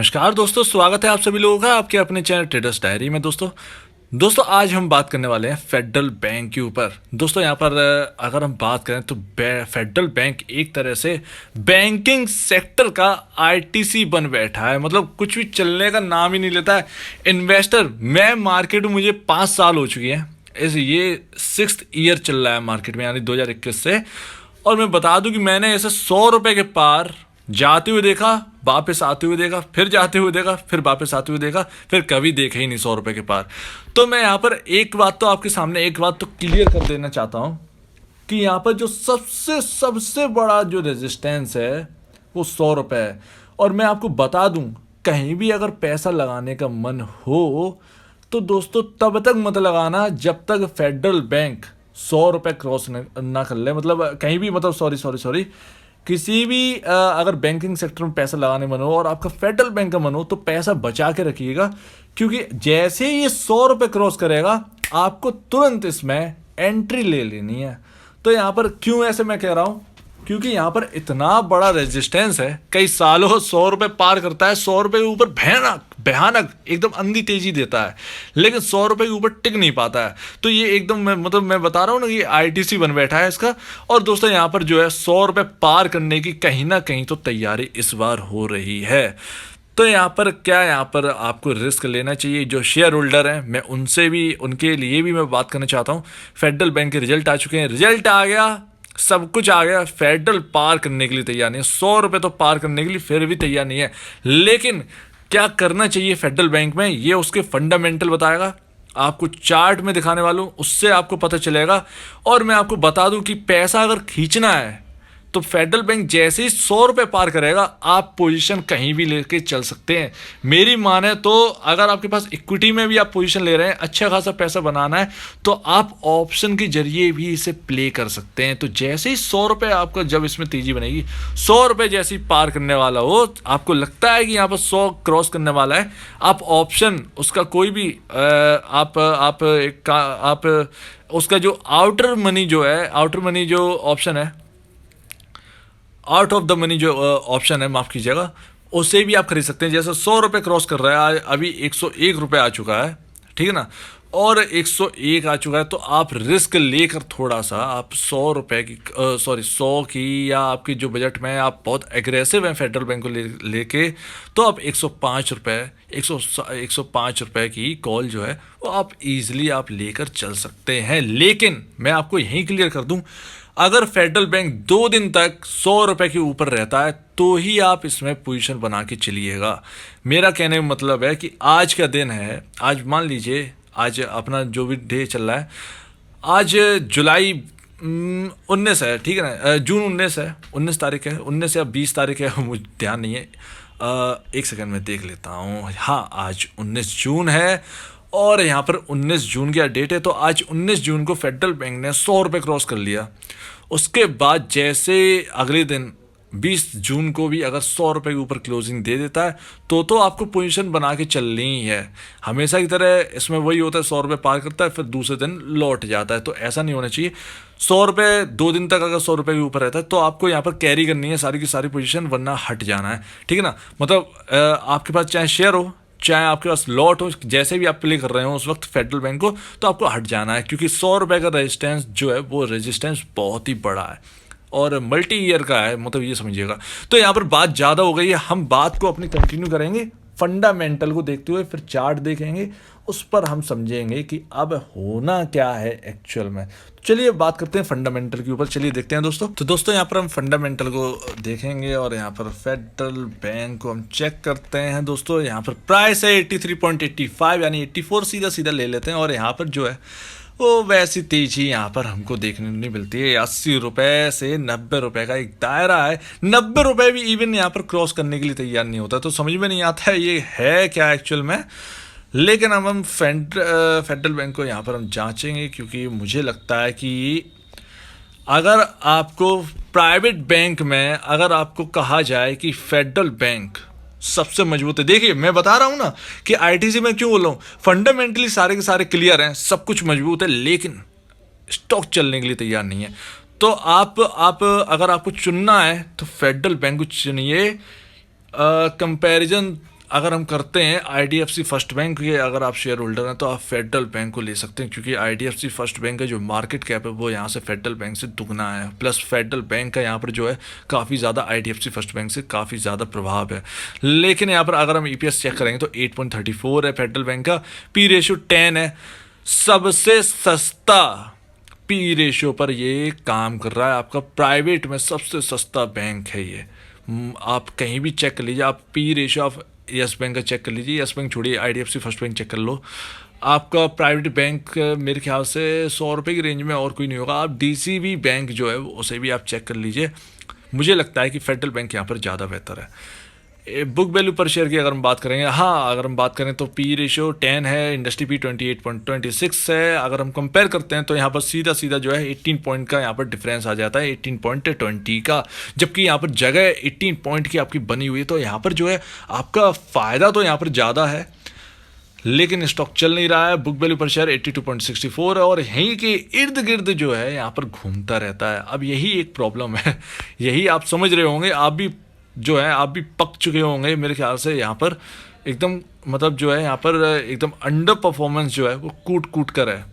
नमस्कार दोस्तों, स्वागत है आप सभी लोगों का आपके अपने चैनल ट्रेडर्स डायरी में। दोस्तों आज हम बात करने वाले हैं फेडरल बैंक के ऊपर। दोस्तों यहाँ पर अगर हम बात करें तो फेडरल बैंक एक तरह से बैंकिंग सेक्टर का आईटीसी बन बैठा है। मतलब कुछ भी चलने का नाम ही नहीं लेता है। इन्वेस्टर, मैं मार्केट में मुझे 5 साल हो चुकी है, ये 6th ईयर चल रहा है मार्केट में, यानी 2021 से। और मैं बता दूं कि मैंने ऐसे 100 रुपए के पार जाते हुए देखा, वापस आते हुए देखा, फिर जाते हुए देखा, फिर वापस आते हुए देखा, फिर कभी देखा ही नहीं 100 रुपए के पार। तो मैं यहाँ पर एक बात तो आपके सामने एक बात तो क्लियर कर देना चाहता हूँ कि यहाँ पर जो सबसे सबसे बड़ा जो रेजिस्टेंस है वो 100 रुपए है। और मैं आपको बता दूं, कहीं भी अगर पैसा लगाने का मन हो तो दोस्तों तब तक मत लगाना जब तक फेडरल बैंक 100 रुपए क्रॉस ना कर ले। मतलब कहीं भी, मतलब सॉरी किसी भी अगर बैंकिंग सेक्टर में पैसा लगाने मन हो और आपका फेडरल बैंक का मन हो तो पैसा बचा के रखिएगा, क्योंकि जैसे ही ये 100 रुपए क्रॉस करेगा आपको तुरंत इसमें एंट्री ले लेनी है। तो यहाँ पर क्यों ऐसे मैं कह रहा हूँ, क्योंकि यहाँ पर इतना बड़ा रेजिस्टेंस है, कई सालों 100 रुपए पार करता है, 100 रुपए के ऊपर भयानक एकदम अंधी तेजी देता है, लेकिन 100 रुपए के ऊपर टिक नहीं पाता है। तो ये एकदम मैं बता रहा हूँ ना कि आईटीसी बन बैठा है इसका। और दोस्तों यहाँ पर जो है 100 रुपए पार करने की कहीं ना कहीं तो तैयारी इस बार हो रही है। तो यहाँ पर आपको रिस्क लेना चाहिए। जो शेयर होल्डर हैं, मैं उनके लिए भी मैं बात करना चाहता हूँ। फेडरल बैंक के रिजल्ट आ चुके हैं, रिजल्ट आ गया, सब कुछ आ गया, फेडरल पार करने के लिए तैयार नहीं है, 100 रुपए तो पार करने के लिए फिर भी तैयार नहीं है। लेकिन क्या करना चाहिए फेडरल बैंक में, ये उसके फंडामेंटल बताएगा, आपको चार्ट में दिखाने वालों, उससे आपको पता चलेगा। और मैं आपको बता दूं कि पैसा अगर खींचना है तो फेडरल बैंक जैसे ही 100 रुपए पार करेगा आप पोजीशन कहीं भी लेके चल सकते हैं। मेरी माने तो अगर आपके पास इक्विटी में भी आप पोजीशन ले रहे हैं, अच्छा खासा पैसा बनाना है, तो आप ऑप्शन के जरिए भी इसे प्ले कर सकते हैं। तो जैसे ही 100 रुपए आपका, जब इसमें तेजी बनेगी, 100 रुपए जैसे ही पार करने वाला हो, आपको लगता है कि यहाँ पर 100 क्रॉस करने वाला है, आप ऑप्शन उसका कोई भी आप उसका जो आउटर मनी जो ऑप्शन है, आउट ऑफ द मनी जो ऑप्शन है, माफ कीजिएगा, उसे भी आप खरीद सकते हैं। जैसे 100 रुपए क्रॉस कर रहा है, अभी 101 रुपए आ चुका है, ठीक है ना, और 101 आ चुका है, तो आप रिस्क लेकर थोड़ा सा आप 100 रुपए की 100 की, या आपकी जो बजट में आप बहुत एग्रेसिव हैं फेडरल बैंक को लेके, तो आप 105 रुपए 105 रुपए की कॉल जो है वो आप इजीली आप लेकर चल सकते हैं। लेकिन मैं आपको यही क्लियर कर दूं, अगर फेडरल बैंक 2 दिन तक 100 रुपए के ऊपर रहता है तो ही आप इसमें पोजीशन बना के चलिएगा। मेरा कहने का मतलब है कि आज का दिन है, आज मान लीजिए, आज अपना जो भी डे चल रहा है, आज जुलाई 19 है, ठीक है ना, जून 19 है, 19 तारीख है, 19 या 20 तारीख है, मुझे ध्यान नहीं है, एक सेकंड में देख लेता हूँ। हाँ, आज 19 जून है और यहाँ पर 19 जून की डेट है। तो आज 19 जून को फेडरल बैंक ने 100 रुपये क्रॉस कर लिया। उसके बाद जैसे अगले दिन 20 जून को भी अगर 100 रुपये के ऊपर क्लोजिंग दे देता है तो आपको पोजीशन बना के चलनी ही है। हमेशा की तरह इसमें वही होता है, 100 रुपये पार करता है फिर दूसरे दिन लौट जाता है, तो ऐसा नहीं होना चाहिए। 100 रुपये 2 दिन तक अगर 100 रुपये के ऊपर रहता है तो आपको यहाँ पर कैरी करनी है सारी की सारी पोजीशन, वरना हट जाना है, ठीक है ना। मतलब आपके पास चाहे शेयर हो, चाहे आपके पास लॉट हो, जैसे भी आप प्ले कर रहे हो उस वक्त फेडरल बैंक को, तो आपको हट जाना है, क्योंकि 100 रुपये का रेजिस्टेंस जो है वो रेजिस्टेंस बहुत ही बड़ा है और मल्टी ईयर का है, मतलब ये समझिएगा। तो यहाँ पर बात ज़्यादा हो गई है, हम बात को अपनी कंटिन्यू करेंगे, फंडामेंटल को देखते हुए फिर चार्ट देखेंगे, उस पर हम समझेंगे कि अब होना क्या है एक्चुअल में। तो चलिए बात करते हैं फंडामेंटल के ऊपर, चलिए देखते हैं दोस्तों। तो दोस्तों यहाँ पर हम फंडामेंटल को देखेंगे और यहाँ पर फेडरल बैंक को हम चेक करते हैं। दोस्तों यहाँ पर प्राइस है 83.85, यानी 84 सीधा ले लेते हैं। और यहाँ पर जो है वो वैसी तेजी यहाँ पर हमको देखने नहीं मिलती है। 80 रुपए से 90 रुपए का एक दायरा है, 90 रुपए भी इवन यहाँ पर क्रॉस करने के लिए तैयार नहीं होता, तो समझ में नहीं आता है ये है क्या एक्चुअल में। लेकिन अब हम फेडरल बैंक को यहाँ पर हम जांचेंगे, क्योंकि मुझे लगता है कि अगर आपको प्राइवेट बैंक में अगर आपको कहा जाए कि फेडरल बैंक सबसे मजबूत है, देखिए मैं बता रहा हूं ना कि आईटीसी में क्यों बोल रहा हूं, फंडामेंटली सारे के सारे क्लियर हैं, सब कुछ मजबूत है, लेकिन स्टॉक चलने के लिए तैयार नहीं है। तो आप अगर आपको चुनना है तो फेडरल बैंक को चुनिए। कंपैरिजन अगर हम करते हैं आईडीएफसी फर्स्ट बैंक के, अगर आप शेयर होल्डर हैं तो आप फेडरल बैंक को ले सकते हैं, क्योंकि आईडीएफसी फर्स्ट बैंक का जो मार्केट कैप है वो यहाँ से फेडरल बैंक से दुगना है, प्लस फेडरल बैंक का यहाँ पर जो है काफ़ी ज़्यादा आईडीएफसी फर्स्ट बैंक से काफ़ी ज़्यादा प्रभाव है। लेकिन यहाँ पर अगर हम ईपीएस चेक करेंगे तो 8.34 है फेडरल बैंक का, पी रेशियो 10 है, सबसे सस्ता पी रेशियो पर ये काम कर रहा है। आपका प्राइवेट में सबसे सस्ता बैंक है ये। आप कहीं भी चेक कर लीजिए, आप P ratio of yes bank का चेक कर लीजिए, यस बैंक छोड़िए, आईडीएफसी फर्स्ट बैंक चेक कर लो, आपका प्राइवेट बैंक मेरे ख्याल से 100 रुपये की रेंज में और कोई नहीं होगा। आप डीसीबी बैंक जो है उसे भी आप चेक कर लीजिए। मुझे लगता है कि फेडरल बैंक यहाँ पर ज़्यादा बेहतर है। बुक वैल्यू पर शेयर की अगर हम बात करेंगे, हाँ अगर हम बात करें तो पी रेशियो 10 है, इंडस्ट्री पी 28.26 है। अगर हम कंपेयर करते हैं तो यहाँ पर सीधा सीधा जो है 18 पॉइंट का यहाँ पर डिफरेंस आ जाता है, 18.20 का, जबकि यहाँ पर जगह 18 पॉइंट की आपकी बनी हुई है। तो यहाँ पर जो है आपका फ़ायदा तो यहाँ पर ज़्यादा है, लेकिन स्टॉक चल नहीं रहा है। बुक वैल्यू पर शेयर 82.64 है और यहीं के इर्द गिर्द जो है यहाँ पर घूमता रहता है। अब यही एक प्रॉब्लम है, यही आप समझ रहे होंगे, आप भी जो है आप भी पक चुके होंगे मेरे ख्याल से। यहाँ पर एकदम मतलब जो है यहाँ पर एकदम अंडर परफॉर्मेंस जो है वो कूट कूट कर है।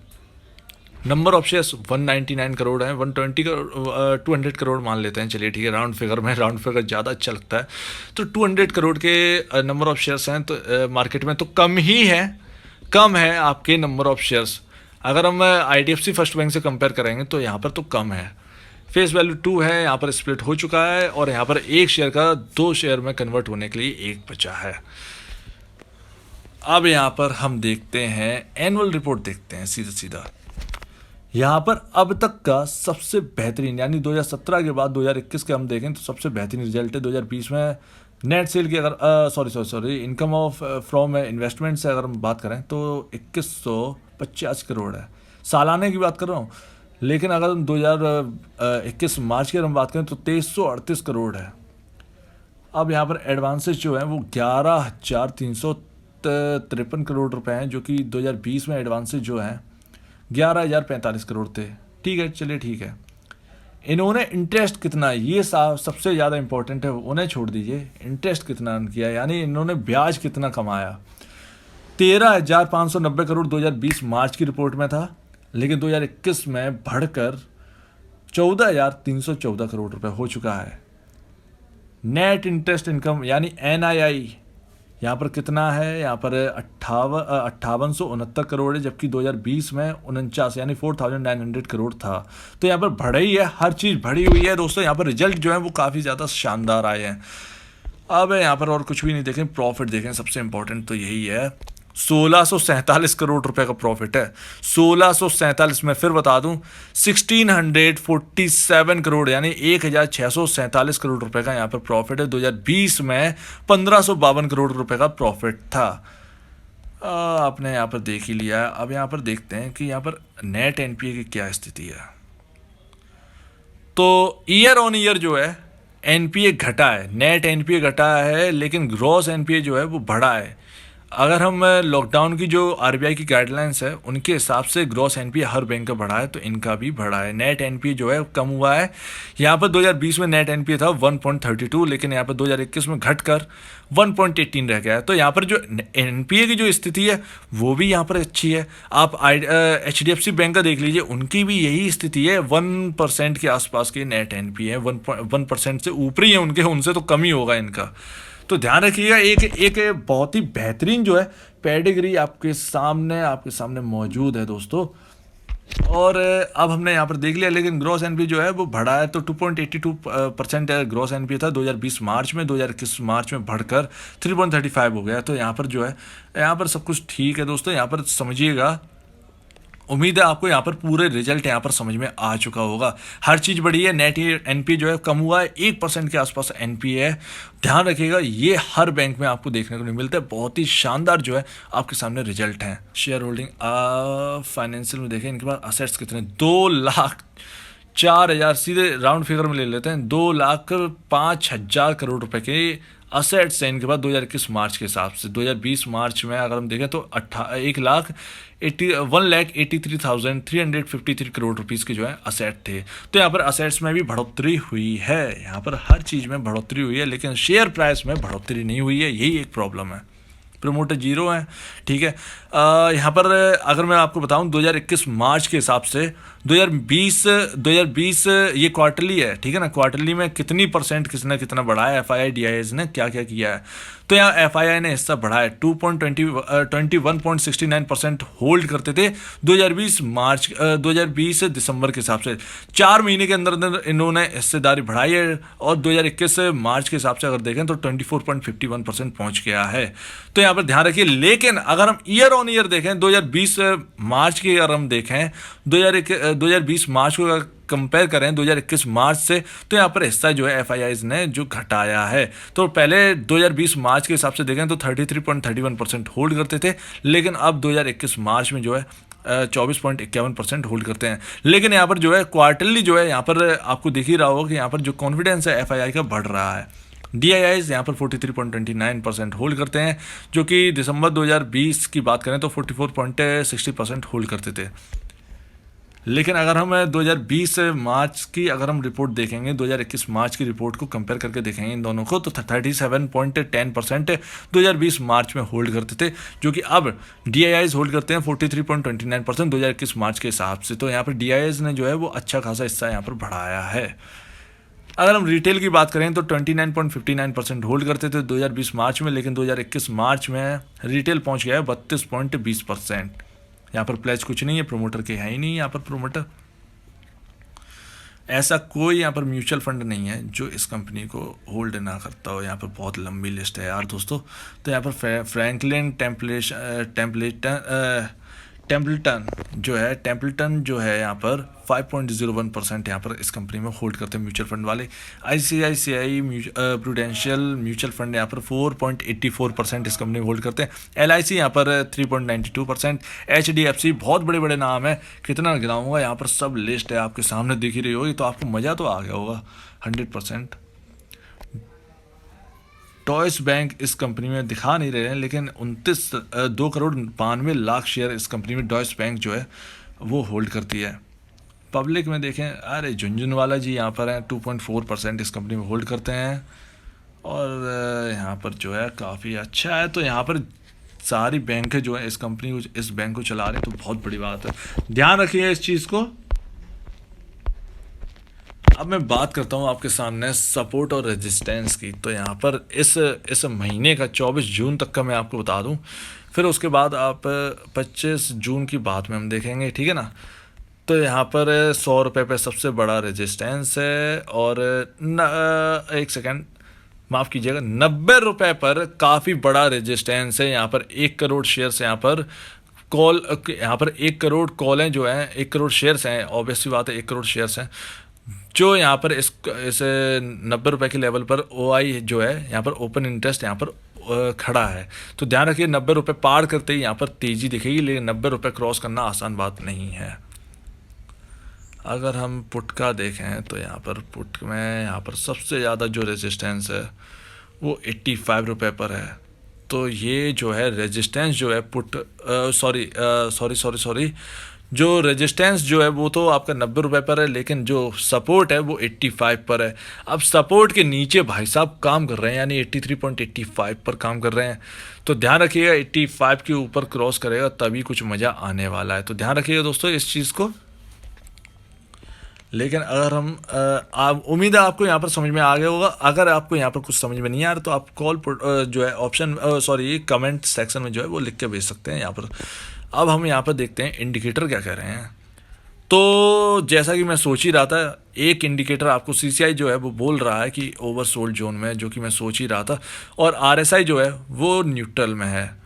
नंबर ऑफ शेयर्स 199 करोड़ है, 120 करोड़ 200 करोड़ मान लेते हैं, चलिए ठीक है, राउंड फिगर में, राउंड फिगर ज़्यादा अच्छा लगता है। तो 200 करोड़ के नंबर ऑफ शेयर्स हैं तो मार्केट में, तो कम ही है, कम है आपके नंबर ऑफ शेयर्स। अगर हम आईडीएफसी फर्स्ट बैंक से कंपेयर करेंगे तो यहाँ पर तो कम है। फेस वैल्यू 2 है, यहाँ पर स्प्लिट हो चुका है और यहाँ पर एक शेयर का 2 शेयर में कन्वर्ट होने के लिए एक बचा है। अब यहाँ पर हम देखते हैं एनुअल रिपोर्ट, देखते हैं सीधा सीधा। यहाँ पर अब तक का सबसे बेहतरीन, यानी 2017 के बाद 2021 के हम देखें तो सबसे बेहतरीन रिजल्ट है। 2020 में नेट सेल की अगर sorry income of from investment से अगर हम बात करें तो 2185 करोड़ है, सालाने की बात कर रहा हूँ। लेकिन अगर हम 2021 मार्च की हम बात करें तो 2338 करोड़ है। अब यहाँ पर एडवांसेस जो हैं वो 11,353 करोड़ रुपए हैं, जो कि 2020 में एडवांसेस जो हैं 11,045 करोड़ थे। ठीक है, चलिए ठीक है। इन्होंने इंटरेस्ट कितना, ये सबसे ज़्यादा इंपॉर्टेंट है, उन्हें छोड़ दीजिए, इंटरेस्ट कितना किया, यानी इन्होंने ब्याज कितना कमाया। 13,590 करोड़ 2020 मार्च की रिपोर्ट में था, लेकिन 2021 में बढ़कर 14,314 करोड़ रुपए हो चुका है। नेट इंटरेस्ट इनकम यानी NII यहाँ पर कितना है, यहाँ पर 5869 करोड़ है, जबकि 2020 में 49 यानी 4,900 करोड़ था। तो यहाँ पर बढ़ी ही है, हर चीज़ बढ़ी हुई है दोस्तों। यहाँ पर रिजल्ट जो है वो काफ़ी ज़्यादा शानदार आए हैं। अब यहाँ पर और कुछ भी नहीं देखें, प्रॉफिट देखें, सबसे इंपॉर्टेंट तो यही है। 1647 करोड़ रुपए का प्रॉफिट है। 1647 में फिर बता दूं 1647 करोड़ यानी 1647 करोड़ रुपए का यहाँ पर प्रॉफिट है। 2020 में 1552 करोड़ रुपए का प्रॉफिट था। आपने यहाँ पर देख ही लिया है। अब यहाँ पर देखते हैं कि यहाँ पर नेट एनपीए की क्या स्थिति है। तो ईयर ऑन ईयर जो है एनपीए घटा है, नेट एनपीए घटा है, लेकिन ग्रॉस एनपीए जो है वो बढ़ा है। अगर हम लॉकडाउन की जो आरबीआई की गाइडलाइंस है उनके हिसाब से ग्रॉस एनपीए हर बैंक का बढ़ा है, तो इनका भी बढ़ा है। नेट एनपीए जो है कम हुआ है। यहाँ पर 2020 में नेट एनपीए था 1.32, लेकिन यहाँ पर 2021 में घटकर 1.18 रह गया है। तो यहाँ पर जो एनपीए की जो स्थिति है वो भी यहाँ पर अच्छी है। आप HDFC बैंक का देख लीजिए, उनकी भी यही स्थिति है, 1% के आसपास के नेट एनपीए है, 1% से ऊपरी है उनके, उनसे तो कम ही होगा इनका। तो ध्यान रखिएगा, एक बहुत ही बेहतरीन जो है पेडिग्री आपके सामने मौजूद है दोस्तों। और अब हमने यहाँ पर देख लिया, लेकिन ग्रॉस एनपीए जो है वो बढ़ा है। तो 2.82% ग्रॉस एनपीए था 2020 मार्च में, 2021 मार्च में बढ़कर 3.35 हो गया। तो यहाँ पर जो है यहाँ पर सब कुछ ठीक है दोस्तों। यहाँ पर समझिएगा, उम्मीद है आपको यहाँ पर पूरे रिजल्ट यहाँ पर समझ में आ चुका होगा। हर चीज़ बढ़ी है, नेट एनपीए जो है कम हुआ है, 1% के आसपास एनपीए है। ध्यान रखिएगा, ये हर बैंक में आपको देखने को नहीं मिलता है। बहुत ही शानदार जो है आपके सामने रिजल्ट हैं। शेयर होल्डिंग फाइनेंशियल में देखें, इनके पास असेट्स कितने, 2,04,000, सीधे राउंड फिगर में ले लेते हैं, 2,05,000 करोड़ रुपए के असेट्स हैं इनके पास 2021 मार्च के हिसाब से। 2020 मार्च में अगर हम देखें तो 1,83,353 करोड़ रुपीज़ के जो है असेट थे। तो यहाँ पर असेट्स में भी बढ़ोतरी हुई है, यहाँ पर हर चीज़ में बढ़ोतरी हुई है, लेकिन शेयर प्राइस में बढ़ोतरी नहीं हुई है, यही एक प्रॉब्लम है। प्रमोटर जीरो है, ठीक है। यहाँ पर अगर मैं आपको बताऊं 2021 मार्च के हिसाब से 2020 ये क्वार्टरली है, ठीक है ना। क्वार्टरली में कितनी परसेंट किसने कितना बढ़ाया, FII DIIs ने क्या क्या किया है। तो यहाँ FII ने हिस्सा बढ़ाया 21.69% होल्ड करते थे 2020 दिसंबर के हिसाब से। 4 महीने के अंदर अंदर इन्होंने हिस्सेदारी बढ़ाई है, और 2021 मार्च के हिसाब से अगर देखें तो 24.51% पहुंच गया है। तो यहाँ पर ध्यान रखिए। लेकिन अगर हम ईयर ऑन ईयर देखें 2020 मार्च की, अगर हम देखें 2020 मार्च को अगर कंपेयर करें 2021 मार्च से, तो यहाँ पर हिस्सा जो है FIIs ने जो घटाया है। तो पहले 2020 मार्च के हिसाब से देखें तो 33.31% होल्ड करते थे, लेकिन अब 2021 मार्च में जो है 24.51% होल्ड करते हैं। लेकिन यहाँ पर जो है क्वार्टरली जो है यहाँ पर आपको दिख ही रहा होगा कि यहाँ पर जो कॉन्फिडेंस है FII का बढ़ रहा है। DIIs यहाँ पर 43.29% होल्ड करते हैं, जो कि दिसंबर 2020 की बात करें तो 44.60% होल्ड करते थे। लेकिन अगर हम 2020 मार्च की अगर हम रिपोर्ट देखेंगे, 2021 मार्च की रिपोर्ट को कंपेयर करके देखेंगे इन दोनों को, तो 37.10% 2020 मार्च में होल्ड करते थे, जो कि अब DIIs होल्ड करते हैं 43.29% 2021 मार्च के हिसाब से। तो यहाँ पर DIIs ने जो है वो अच्छा खासा हिस्सा यहाँ पर बढ़ाया है। अगर हम रिटेल की बात करें तो 29.59% होल्ड करते थे 2020 मार्च में, लेकिन 2021 मार्च में रिटेल पहुंच गया है 32.20%। यहाँ पर प्लेज कुछ नहीं है, प्रमोटर के है ही नहीं। यहाँ पर प्रमोटर ऐसा कोई यहाँ पर म्यूचुअल फंड नहीं है जो इस कंपनी को होल्ड ना करता हो। यहाँ पर बहुत लंबी लिस्ट है यार दोस्तों। तो यहाँ पर फ्रैंकलिन टेम्पल्टन जो है यहाँ पर 5.01% यहाँ पर इस कंपनी में होल्ड करते हैं म्यूचुअल फंड वाले। ICICI प्रूडेंशियल म्यूचुअल फंड यहाँ पर 4.84% इस कंपनी में होल्ड करते हैं। LIC यहाँ पर 3.92%। HDFC, बहुत बड़े बड़े नाम है, कितना गिनाऊंगा, यहाँ पर सब लिस्ट है आपके सामने दिख ही रही होगी, तो आपको मज़ा तो आ गया होगा 100%। डॉयश बैंक इस कंपनी में दिखा नहीं रहे हैं, लेकिन 2,92,92,00,000 शेयर इस कंपनी में डॉयश बैंक जो है वो होल्ड करती है। पब्लिक में देखें, अरे झुंझुनवाला जी यहाँ पर हैं 2.4% इस कंपनी में होल्ड करते हैं, और यहाँ पर जो है काफ़ी अच्छा है। तो यहाँ पर सारी बैंक जो है इस बैंक को चला रहे हैं, तो बहुत बड़ी बात है, ध्यान रखिए इस चीज़ को। अब मैं बात करता हूँ आपके सामने सपोर्ट और रेजिस्टेंस की। तो यहाँ पर इस महीने का 24 जून तक का मैं आपको बता दूँ, फिर उसके बाद आप 25 जून की बात में हम देखेंगे, ठीक है ना। तो यहाँ पर 100 रुपये पे सबसे बड़ा रेजिस्टेंस है, और एक सेकेंड माफ़ कीजिएगा, 90 रुपये पर काफ़ी बड़ा रेजिस्टेंस है। यहाँ पर 1 करोड़ शेयर्स यहाँ पर कॉल, यहाँ पर 1 करोड़ कॉलें जो हैं, 1 करोड़ शेयर्स हैं, ऑब्वियसली बात है 1 करोड़ शेयर्स हैं, जो यहाँ पर इस 90 रुपये के लेवल पर OI जो है यहाँ पर ओपन इंटरेस्ट यहाँ पर खड़ा है। तो ध्यान रखिए 90 रुपये पार करते ही यहाँ पर तेज़ी दिखेगी, लेकिन 90 रुपये क्रॉस करना आसान बात नहीं है। अगर हम पुट का देखें तो यहाँ पर पुट में यहाँ पर सबसे ज़्यादा जो रेजिस्टेंस है वो 85 रुपये पर है। तो ये जो है रेजिस्टेंस जो है सॉरी जो रेजिस्टेंस जो है वो तो आपका 90 रुपये पर है, लेकिन जो सपोर्ट है वो 85 पर है। अब सपोर्ट के नीचे भाई साहब काम कर रहे हैं, यानी 83.85 पर काम कर रहे हैं। तो ध्यान रखिएगा 85 के ऊपर क्रॉस करेगा तभी कुछ मज़ा आने वाला है। तो ध्यान रखिएगा दोस्तों इस चीज़ को। लेकिन अगर हम उम्मीद है आपको यहाँ पर समझ में आ गया होगा। अगर आपको यहाँ पर कुछ समझ में नहीं आ रहा तो आप जो है कमेंट सेक्शन में जो है वो लिख के भेज सकते हैं यहाँ पर। अब हम यहाँ पर देखते हैं इंडिकेटर क्या कह रहे हैं। तो जैसा कि मैं सोच ही रहा था, एक इंडिकेटर आपको CCI जो है वो बोल रहा है कि ओवरसोल्ड जोन में है, जो कि मैं सोच ही रहा था, और RSI जो है वो न्यूट्रल में है,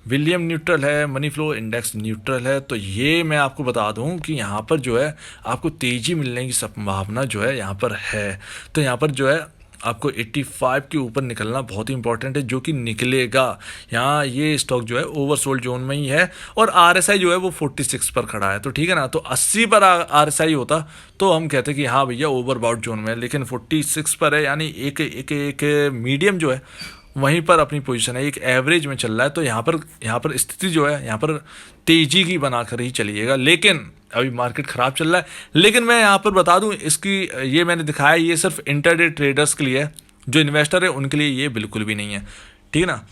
विलियम न्यूट्रल है, मनी फ्लो इंडेक्स न्यूट्रल है। तो ये मैं आपको बता दूं कि यहाँ पर जो है आपको तेज़ी मिलने की संभावना जो है यहाँ पर है। तो यहाँ पर जो है आपको 85 के ऊपर निकलना बहुत ही इंपॉर्टेंट है, जो कि निकलेगा। यहाँ ये स्टॉक जो है ओवरसोल्ड जोन में ही है और RSI जो है वो 46 पर खड़ा है, तो ठीक है ना। तो 80 पर RSI होता तो हम कहते कि हाँ भैया ओवरबाउट जोन में है, लेकिन 46 पर है, यानी एक मीडियम जो है वहीं पर अपनी पोजीशन है, एक एवरेज में चल रहा है। तो यहाँ पर स्थिति जो है यहाँ पर तेजी की बनाकर ही चलिएगा, लेकिन अभी मार्केट ख़राब चल रहा है। लेकिन मैं यहाँ पर बता दूँ, इसकी ये मैंने दिखाया ये सिर्फ इंटरडे ट्रेडर्स के लिए है, जो इन्वेस्टर है उनके लिए ये बिल्कुल भी नहीं है, ठीक है ना।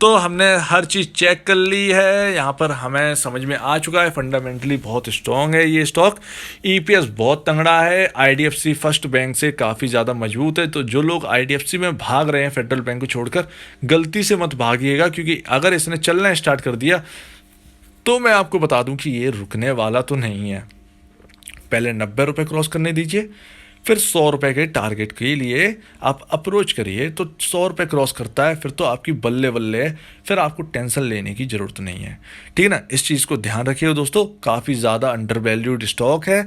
तो हमने हर चीज़ चेक कर ली है, यहाँ पर हमें समझ में आ चुका है फंडामेंटली बहुत स्ट्रॉन्ग है ये स्टॉक, EPS बहुत तगड़ा है, IDFC फर्स्ट बैंक से काफ़ी ज़्यादा मजबूत है। तो जो लोग IDFC में भाग रहे हैं फेडरल बैंक को छोड़कर, गलती से मत भागिएगा, क्योंकि अगर इसने चलना स्टार्ट कर दिया तो मैं आपको बता दूं कि ये रुकने वाला तो नहीं है। पहले 90 रुपये क्रॉस करने दीजिए, फिर 100 रुपये के टारगेट के लिए आप अप्रोच करिए। तो 100 रुपये क्रॉस करता है फिर तो आपकी बल्ले बल्ले है, फिर आपको टेंशन लेने की ज़रूरत नहीं है, ठीक है ना। इस चीज़ को ध्यान रखिए दोस्तों, काफ़ी ज़्यादा अंडर वैल्यूड स्टॉक है,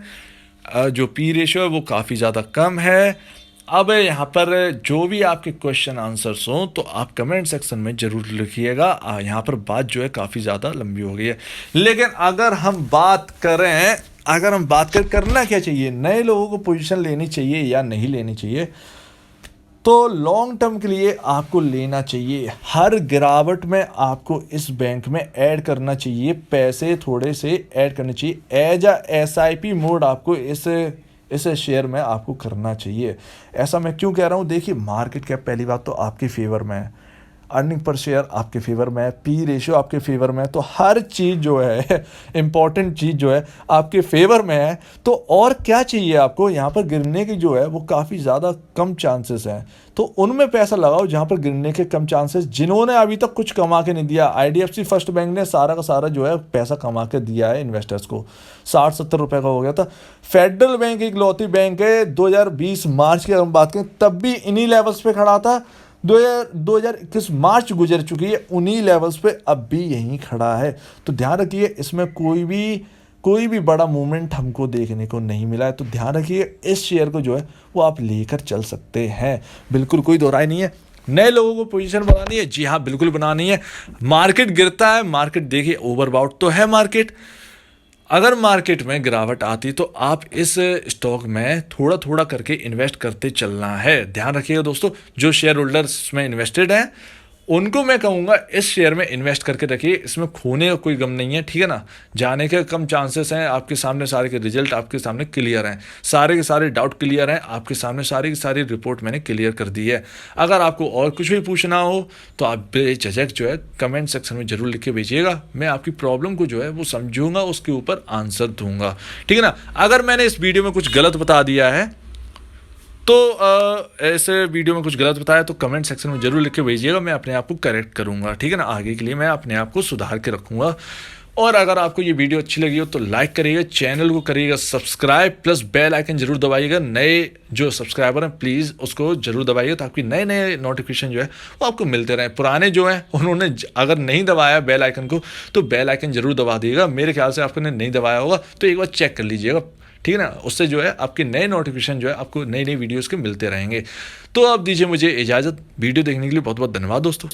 जो P रेशियो है वो काफ़ी ज़्यादा कम है। अब यहाँ पर जो भी आपके क्वेश्चन आंसर्स हों तो आप कमेंट सेक्शन में ज़रूर लिखिएगा। यहाँ पर बात जो है काफ़ी ज़्यादा लंबी हो गई है, लेकिन अगर हम बात करें करना क्या चाहिए, नए लोगों को पोजीशन लेनी चाहिए या नहीं लेनी चाहिए, तो लॉन्ग टर्म के लिए आपको लेना चाहिए। हर गिरावट में आपको इस बैंक में ऐड करना चाहिए, पैसे थोड़े से ऐड करने चाहिए। एज अ SIP मोड आपको इस शेयर में आपको करना चाहिए। ऐसा मैं क्यों कह रहा हूँ, देखिए मार्केट कैप पहली बात तो आपके फेवर में है, अर्निंग पर शेयर आपके फेवर में है, P रेशियो आपके फेवर में है, तो हर चीज़ जो है इंपॉर्टेंट चीज़ जो है आपके फेवर में है। तो और क्या चाहिए आपको, यहाँ पर गिरने की जो है वो काफ़ी ज़्यादा कम चांसेस हैं, तो उनमें पैसा लगाओ जहाँ पर गिरने के कम चांसेस, जिन्होंने अभी तक कुछ कमा के नहीं दिया। IDFC फर्स्ट बैंक ने सारा का सारा जो है पैसा कमा के दिया है इन्वेस्टर्स को, 60-70 रुपये का हो गया था। फेडरल बैंक एक लौती बैंक है, 2020 मार्च की अगर हम बात करें तब भी इन्हीं लेवल्स पे खड़ा था। 2021 मार्च गुजर चुकी है, उन्हीं लेवल्स पे अब भी यहीं खड़ा है। तो ध्यान रखिए, इसमें कोई भी बड़ा मूवमेंट हमको देखने को नहीं मिला है। तो ध्यान रखिए, इस शेयर को जो है वो आप लेकर चल सकते हैं, बिल्कुल कोई दो राय नहीं है। नए लोगों को पोजीशन बनानी है, जी हाँ बिल्कुल बनानी है। मार्केट गिरता है, मार्केट देखिए ओवरबाउट तो है मार्केट, अगर मार्केट में गिरावट आती तो आप इस स्टॉक में थोड़ा थोड़ा करके इन्वेस्ट करते चलना है। ध्यान रखिएगा दोस्तों, जो शेयर होल्डर्स में इन्वेस्टेड हैं उनको मैं कहूँगा इस शेयर में इन्वेस्ट करके रखिए, इसमें खोने का कोई गम नहीं है, ठीक है ना। जाने के कम चांसेस हैं, आपके सामने सारे के रिजल्ट आपके सामने क्लियर हैं, सारे के सारे डाउट क्लियर हैं, आपके सामने सारी की सारी रिपोर्ट मैंने क्लियर कर दी है। अगर आपको और कुछ भी पूछना हो तो आप बेझिझक जो है कमेंट सेक्शन में ज़रूर लिख के भेजिएगा, मैं आपकी प्रॉब्लम को जो है वो समझूंगा, उसके ऊपर आंसर दूंगा, ठीक है ना। अगर मैंने इस वीडियो में कुछ गलत बता दिया है तो ऐसे वीडियो में कुछ गलत बताया तो कमेंट सेक्शन में जरूर लिख के भेजिएगा, मैं अपने आप को करेक्ट करूंगा, ठीक है ना। आगे के लिए मैं अपने आप को सुधार के रखूंगा। और अगर आपको ये वीडियो अच्छी लगी हो तो लाइक करिएगा, चैनल को करिएगा सब्सक्राइब, प्लस बेल आइकन जरूर दबाइएगा। नए जो सब्सक्राइबर हैं प्लीज़ उसको जरूर दबाइएगा, ताकि नए नए नोटिफिकेशन जो है वो आपको मिलते रहें। पुराने जो हैं उन्होंने अगर नहीं दबाया बेल आइकन को तो बेल आइकन जरूर दबा दिएगा, मेरे ख्याल से आपने नहीं दबाया होगा तो एक बार चेक कर लीजिएगा, ठीक है ना। उससे जो है आपके नए नोटिफिकेशन जो है आपको नई नई वीडियोस के मिलते रहेंगे। तो अब दीजिए मुझे इजाज़त, वीडियो देखने के लिए बहुत बहुत धन्यवाद दोस्तों।